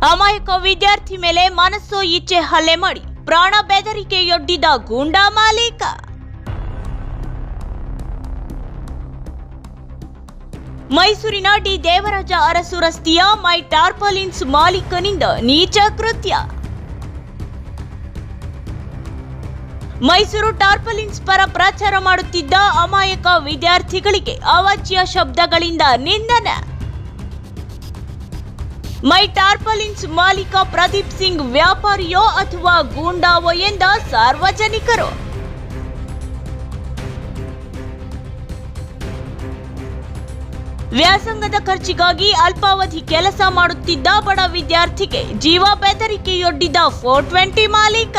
ಅಮಾಯಕ ವಿದ್ಯಾರ್ಥಿ ಮೇಲೆ ಮನಸ್ಸೋ ಇಚ್ಛೆ ಹಲ್ಲೆ ಮಾಡಿ ಪ್ರಾಣ ಬೆದರಿಕೆಯೊಡ್ಡಿದ ಗೂಂಡಾ ಮಾಲೀಕ. ಮೈಸೂರಿನ ಡಿ ದೇವರಾಜ ಅರಸು ರಸ್ತೆಯ ಮೈ ಟಾರ್ಪಾಲಿನ್ಸ್ ಮಾಲೀಕನಿಂದ ನೀಚ ಕೃತ್ಯ. ಮೈಸೂರು ಟಾರ್ಪಾಲಿನ್ಸ್ ಪರ ಪ್ರಚಾರ ಮಾಡುತ್ತಿದ್ದ ಅಮಾಯಕ ವಿದ್ಯಾರ್ಥಿಗಳಿಗೆ ಅವಾಚ್ಯ ಶಬ್ದಗಳಿಂದ ನಿಂದನೆ. ಮೈ ಟಾರ್ಪಾಲಿನ್ಸ್ ಮಾಲೀಕ ಪ್ರದೀಪ್ ಸಿಂಗ್ ವ್ಯಾಪಾರಿಯೋ ಅಥವಾ ಗೂಂಡಾವೋ ಎಂದ ಸಾರ್ವಜನಿಕರು. ವ್ಯಾಸಂಗದ ಖರ್ಚಿಗಾಗಿ ಅಲ್ಪಾವಧಿ ಕೆಲಸ ಮಾಡುತ್ತಿದ್ದ ಬಡ ವಿದ್ಯಾರ್ಥಿಗೆ ಜೀವ ಬೆದರಿಕೆಯೊಡ್ಡಿದ 420 ಮಾಲೀಕ.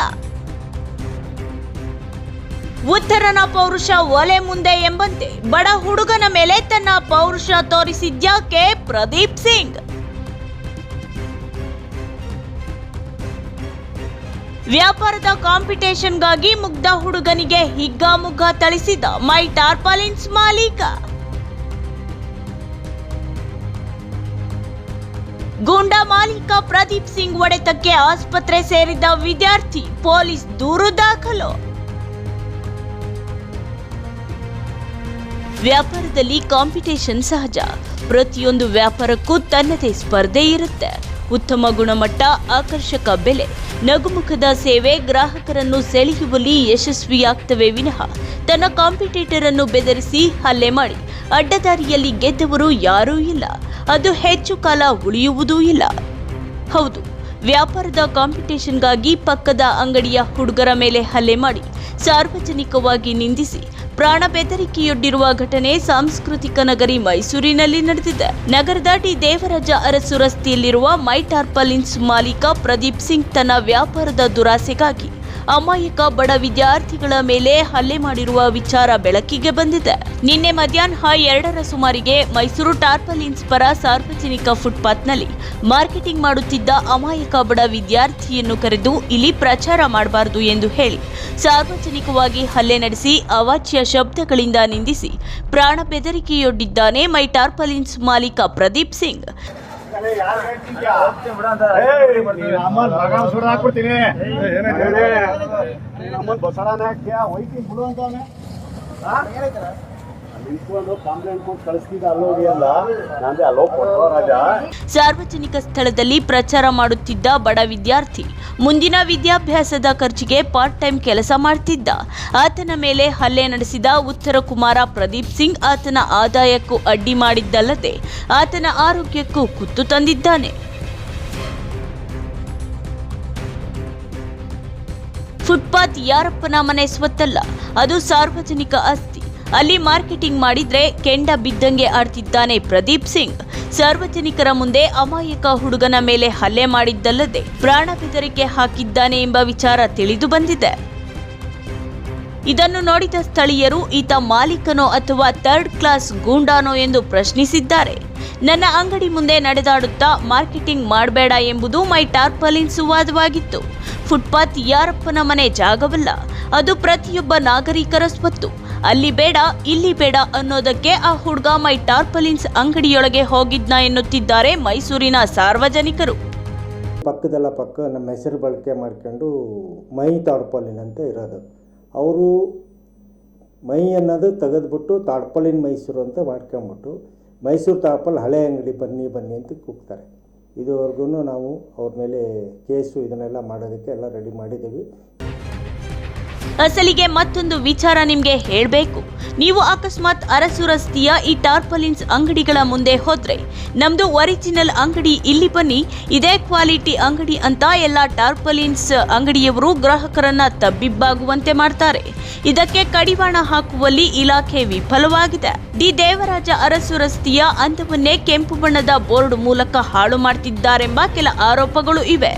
ಉತ್ತರನ ಪೌರುಷ ಒಲೆ ಮುಂದೆ ಎಂಬಂತೆ ಬಡ ಹುಡುಗನ ಮೇಲೆ ತನ್ನ ಪೌರುಷ ತೋರಿಸಿದ್ಯಾಕೆ ಪ್ರದೀಪ್ ಸಿಂಗ್? ವ್ಯಾಪಾರದ ಕಾಂಪಿಟೇಷನ್ಗಾಗಿ ಮುಗ್ಧ ಹುಡುಗನಿಗೆ ಹಿಗ್ಗಾಮುಗ್ಗ ಥಳಿಸಿದ ಮೈ ಟಾರ್ಪಾಲಿನ್ಸ್ ಮಾಲೀಕ. ಗೂಂಡಾ ಮಾಲೀಕ ಪ್ರದೀಪ್ ಸಿಂಗ್ ಹೊಡೆತಕ್ಕೆ ಆಸ್ಪತ್ರೆ ಸೇರಿದ್ದ ವಿದ್ಯಾರ್ಥಿ, ಪೊಲೀಸ್ ದೂರು ದಾಖಲು. ವ್ಯಾಪಾರದಲ್ಲಿ ಕಾಂಪಿಟೇಷನ್ ಸಹಜ. ಪ್ರತಿಯೊಂದು ವ್ಯಾಪಾರಕ್ಕೂ ತನ್ನದೇ ಸ್ಪರ್ಧೆ ಇರುತ್ತೆ. ಉತ್ತಮ ಗುಣಮಟ್ಟ, ಆಕರ್ಷಕ ಬೆಲೆ, ನಗುಮುಖದ ಸೇವೆ ಗ್ರಾಹಕರನ್ನು ಸೆಳೆಯುವಲ್ಲಿ ಯಶಸ್ವಿಯಾಗ್ತವೆ ವಿನಃ ತನ್ನ ಕಾಂಪಿಟೇಟರ್ ಅನ್ನು ಬೆದರಿಸಿ ಹಲ್ಲೆ ಮಾಡಿ ಅಡ್ಡದಾರಿಯಲ್ಲಿ ಗೆದ್ದವರು ಯಾರೂ ಇಲ್ಲ. ಅದು ಹೆಚ್ಚು ಕಾಲ ಉಳಿಯುವುದೂ ಇಲ್ಲ. ಹೌದು, ವ್ಯಾಪಾರದ ಕಾಂಪಿಟೇಷನ್ಗಾಗಿ ಪಕ್ಕದ ಅಂಗಡಿಯ ಹುಡುಗರ ಮೇಲೆ ಹಲ್ಲೆ ಮಾಡಿ ಸಾರ್ವಜನಿಕವಾಗಿ ನಿಂದಿಸಿ ಪ್ರಾಣ ಬೆದರಿಕೆಯೊಡ್ಡಿರುವ ಘಟನೆ ಸಾಂಸ್ಕೃತಿಕ ನಗರಿ ಮೈಸೂರಿನಲ್ಲಿ ನಡೆದಿದೆ. ನಗರದ ಡಿ ದೇವರಾಜ ಅರಸು ರಸ್ತೆಯಲ್ಲಿರುವ ಮೈ ಟಾರ್ಪಾಲಿನ್ಸ್ ಮಾಲೀಕ ಪ್ರದೀಪ್ ಸಿಂಗ್ ತನ್ನ ವ್ಯಾಪಾರದ ದುರಾಸೆಗಾಗಿ ಅಮಾಯಕ ಬಡ ವಿದ್ಯಾರ್ಥಿಗಳ ಮೇಲೆ ಹಲ್ಲೆ ಮಾಡಿರುವ ವಿಚಾರ ಬೆಳಕಿಗೆ ಬಂದಿದೆ. ನಿನ್ನೆ ಮಧ್ಯಾಹ್ನ 2ರ ಸುಮಾರಿಗೆ ಮೈಸೂರು ಟಾರ್ಪಾಲಿನ್ಸ್ ಪರ ಸಾರ್ವಜನಿಕ ಫುಟ್ಪಾತ್ನಲ್ಲಿ ಮಾರ್ಕೆಟಿಂಗ್ ಮಾಡುತ್ತಿದ್ದ ಅಮಾಯಕ ಬಡ ವಿದ್ಯಾರ್ಥಿಯನ್ನು ಕರೆದು ಇಲ್ಲಿ ಪ್ರಚಾರ ಮಾಡಬಾರದು ಎಂದು ಹೇಳಿ ಸಾರ್ವಜನಿಕವಾಗಿ ಹಲ್ಲೆ ನಡೆಸಿ ಅವಾಚ್ಯ ಶಬ್ದಗಳಿಂದ ನಿಂದಿಸಿ ಪ್ರಾಣ ಬೆದರಿಕೆಯೊಡ್ಡಿದ್ದಾನೆ ಮೈ ಟಾರ್ಪಾಲಿನ್ಸ್ ಮಾಲೀಕ ಪ್ರದೀಪ್ ಸಿಂಗ್. ಸಾರ್ವಜನಿಕ ಸ್ಥಳದಲ್ಲಿ ಪ್ರಚಾರ ಮಾಡುತ್ತಿದ್ದ ಬಡ ವಿದ್ಯಾರ್ಥಿ ಮುಂದಿನ ವಿದ್ಯಾಭ್ಯಾಸದ ಖರ್ಚಿಗೆ ಪಾರ್ಟ್ ಟೈಮ್ ಕೆಲಸ ಮಾಡ್ತಿದ್ದ. ಆತನ ಮೇಲೆ ಹಲ್ಲೆ ನಡೆಸಿದ ಉತ್ತರ ಕುಮಾರ ಪ್ರದೀಪ್ ಸಿಂಗ್ ಆತನ ಆದಾಯಕ್ಕೂ ಅಡ್ಡಿ ಮಾಡಿದ್ದಲ್ಲದೆ ಆತನ ಆರೋಗ್ಯಕ್ಕೂ ಕುತ್ತು ತಂದಿದ್ದಾನೆ. ಫುಟ್ಪಾತ್ ಯಾರಪ್ಪನ ಮನೆ ಸ್ವತ್ತಲ್ಲ, ಅದು ಸಾರ್ವಜನಿಕ ಆಸ್ತಿ. ಅಲ್ಲಿ ಮಾರ್ಕೆಟಿಂಗ್ ಮಾಡಿದ್ರೆ ಕೆಂಡ ಬಿದ್ದಂಗೆ ಆಡ್ತಿದ್ದಾನೆ ಪ್ರದೀಪ್ ಸಿಂಗ್. ಸಾರ್ವಜನಿಕರ ಮುಂದೆ ಅಮಾಯಕ ಹುಡುಗನ ಮೇಲೆ ಹಲ್ಲೆ ಮಾಡಿದ್ದಲ್ಲದೆ ಪ್ರಾಣ ಬೆದರಿಕೆ ಹಾಕಿದ್ದಾನೆ ಎಂಬ ವಿಚಾರ ತಿಳಿದು ಬಂದಿದೆ. ಇದನ್ನು ನೋಡಿದ ಸ್ಥಳೀಯರು ಈತ ಮಾಲೀಕನೋ ಅಥವಾ ಥರ್ಡ್ ಕ್ಲಾಸ್ ಗೂಂಡಾನೋ ಎಂದು ಪ್ರಶ್ನಿಸಿದ್ದಾರೆ. ನನ್ನ ಅಂಗಡಿ ಮುಂದೆ ನಡೆದಾಡುತ್ತಾ ಮಾರ್ಕೆಟಿಂಗ್ ಮಾಡಬೇಡ ಎಂಬುದು ಮೈ ಟಾರ್ಪಾಲಿನ್ಸ್ ವಾದವಾಗಿತ್ತು. ಫುಟ್ಪಾತ್ ಯಾರಪ್ಪನ ಮನೆ ಜಾಗವಲ್ಲ, ಅದು ಪ್ರತಿಯೊಬ್ಬ ನಾಗರಿಕರ ಸ್ವತ್ತು. ಅಲ್ಲಿ ಬೇಡ, ಇಲ್ಲಿ ಬೇಡ ಅನ್ನೋದಕ್ಕೆ ಆ ಹುಡುಗ ಮೈ ಟಾರ್ಪಾಲಿನ್ಸ್ ಅಂಗಡಿಯೊಳಗೆ ಹೋಗಿದ್ನ ಎನ್ನುತ್ತಿದ್ದಾರೆ ಮೈಸೂರಿನ ಸಾರ್ವಜನಿಕರು. ಪಕ್ಕ ನಮ್ಮ ಹೆಸರು ಬಳಕೆ ಮಾಡ್ಕೊಂಡು ಮೈ ಟಾರ್ಪಾಲಿನ್ ಅಂತ ಇರೋದು. ಅವರು ಮೈ ಅನ್ನೋದು ತೆಗೆದ್ಬಿಟ್ಟು ಟಾರ್ಪಾಲಿನ್ ಮೈಸೂರು ಅಂತ ಮಾಡ್ಕೊಂಬಿಟ್ಟು ಮೈಸೂರು ಟಾರ್ಪಾಲ್ ಹಳೆ ಅಂಗಡಿ ಬನ್ನಿ ಅಂತ ಕೂಗ್ತಾರೆ. ಇದುವರೆಗೂ ನಾವು ಅವ್ರ ಮೇಲೆ ಕೇಸು ಇದನ್ನೆಲ್ಲ ಮಾಡೋದಕ್ಕೆ ಎಲ್ಲ ರೆಡಿ ಮಾಡಿದ್ದೀವಿ. ಅಸಲಿಗೆ ಮತ್ತೊಂದು ವಿಚಾರ ನಿಮ್ಗೆ ಹೇಳಬೇಕು. ನೀವು ಅಕಸ್ಮಾತ್ ಅರಸು ರಸ್ತೆಯ ಈ ಟಾರ್ಪಾಲಿನ್ಸ್ ಅಂಗಡಿಗಳ ಮುಂದೆ ಹೋದ್ರೆ ನಮ್ದು ಒರಿಜಿನಲ್ ಅಂಗಡಿ, ಇಲ್ಲಿ ಬನ್ನಿ, ಇದೇ ಕ್ವಾಲಿಟಿ ಅಂಗಡಿ ಅಂತ ಎಲ್ಲ ಟಾರ್ಪಾಲಿನ್ಸ್ ಅಂಗಡಿಯವರು ಗ್ರಾಹಕರನ್ನ ತಬ್ಬಿಬ್ಬಾಗುವಂತೆ ಮಾಡ್ತಾರೆ. ಇದಕ್ಕೆ ಕಡಿವಾಣ ಹಾಕುವಲ್ಲಿ ಇಲಾಖೆ ವಿಫಲವಾಗಿದೆ. ಡಿ ದೇವರಾಜ ಅರಸು ರಸ್ತೆಯ ಅಂದವನ್ನೇ ಕೆಂಪು ಬಣ್ಣದ ಬೋರ್ಡ್ ಮೂಲಕ ಹಾಳು ಮಾಡ್ತಿದ್ದಾರೆಂಬ ಕೆಲ ಆರೋಪಗಳು ಇವೆ.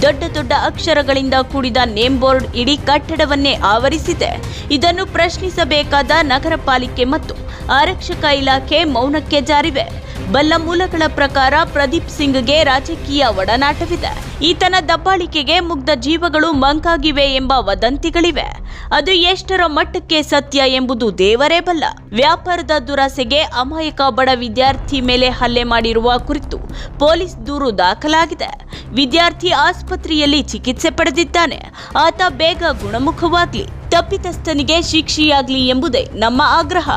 ದೊಡ್ಡ ದೊಡ್ಡ ಅಕ್ಷರಗಳಿಂದ ಕೂಡಿದ ನೇಮ್ ಬೋರ್ಡ್ ಇಡೀ ಕಟ್ಟಡವನ್ನೇ ಆವರಿಸಿದೆ. ಇದನ್ನು ಪ್ರಶ್ನಿಸಬೇಕಾದ ನಗರ ಪಾಲಿಕೆ ಮತ್ತು ಆರಕ್ಷಕ ಇಲಾಖೆ ಮೌನಕ್ಕೆ ಜಾರಿವೆ. ಬಲ್ಲ ಮೂಲಗಳ ಪ್ರಕಾರ ಪ್ರದೀಪ್ ಸಿಂಗ್ಗೆ ರಾಜಕೀಯ ಒಡನಾಟವಿದೆ. ಈತನ ದಬ್ಬಾಳಿಕೆಗೆ ಮುಗ್ಧ ಜೀವಗಳು ಮಂಕಾಗಿವೆ ಎಂಬ ವದಂತಿಗಳಿವೆ. ಅದು ಎಷ್ಟರ ಮಟ್ಟಕ್ಕೆ ಸತ್ಯ ಎಂಬುದು ದೇವರೇ ಬಲ್ಲ. ವ್ಯಾಪಾರದ ದುರಾಸೆಗೆ ಅಮಾಯಕ ಬಡ ವಿದ್ಯಾರ್ಥಿ ಮೇಲೆ ಹಲ್ಲೆ ಮಾಡಿರುವ ಕುರಿತು ಪೊಲೀಸ್ ದೂರು ದಾಖಲಾಗಿದೆ. ವಿದ್ಯಾರ್ಥಿ ಆಸ್ಪತ್ರೆಯಲ್ಲಿ ಚಿಕಿತ್ಸೆ ಪಡೆದಿದ್ದಾನೆ. ಆತ ಬೇಗ ಗುಣಮುಖವಾಗಲಿ, ತಪ್ಪಿತಸ್ಥನಿಗೆ ಶಿಕ್ಷೆಯಾಗಲಿ ಎಂಬುದೇ ನಮ್ಮ ಆಗ್ರಹ.